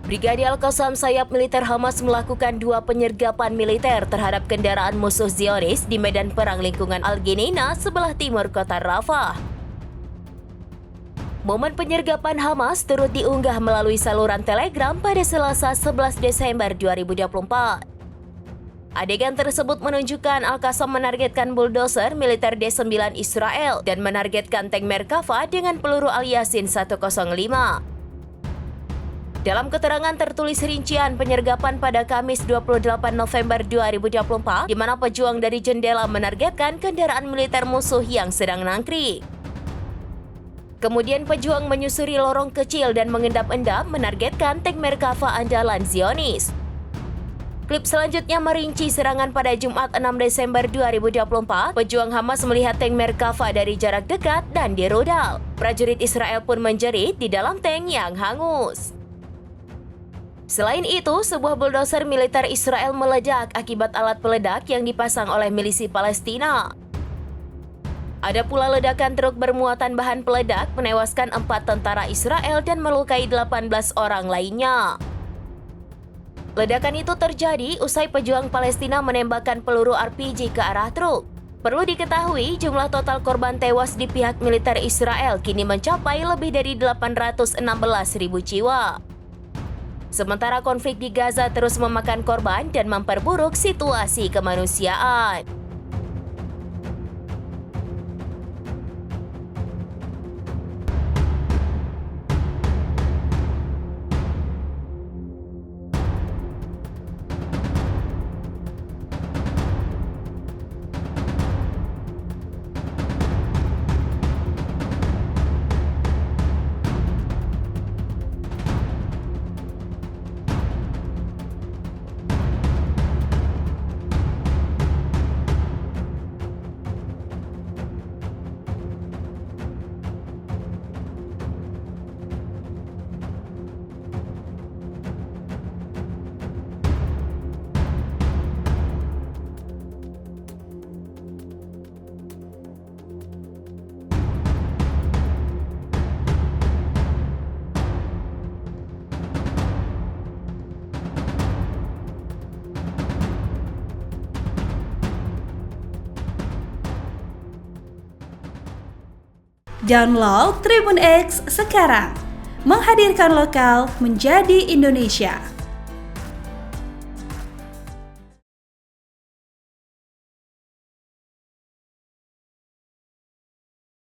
Brigade Al-Qassam sayap militer Hamas melakukan 2 penyergapan militer terhadap kendaraan musuh Zionis di medan perang lingkungan Al-Geneina sebelah timur kota Rafah. Momen penyergapan Hamas turut diunggah melalui saluran Telegram pada Selasa 11 Desember 2024. Adegan tersebut menunjukkan Al-Qassam menargetkan bulldozer militer D9 Israel dan menargetkan tank Merkava dengan peluru Al-Yasin 105. Dalam keterangan tertulis rincian penyergapan pada Kamis 28 November 2024, di mana pejuang dari jendela menargetkan kendaraan militer musuh yang sedang nangkring. Kemudian pejuang menyusuri lorong kecil dan mengendap-endap menargetkan tank Merkava andalan Zionis. Klip selanjutnya merinci serangan pada Jumat 6 Desember 2024. Pejuang Hamas melihat tank Merkava dari jarak dekat dan dirudal. Prajurit Israel pun menjerit di dalam tank yang hangus. Selain itu, sebuah bulldozer militer Israel meledak akibat alat peledak yang dipasang oleh milisi Palestina. Ada pula ledakan truk bermuatan bahan peledak menewaskan 4 tentara Israel dan melukai 18 orang lainnya. Ledakan itu terjadi usai pejuang Palestina menembakkan peluru RPG ke arah truk. Perlu diketahui, jumlah total korban tewas di pihak militer Israel kini mencapai lebih dari 816.000 jiwa. Sementara konflik di Gaza terus memakan korban dan memperburuk situasi kemanusiaan. Download Tribun X sekarang, menghadirkan lokal menjadi Indonesia.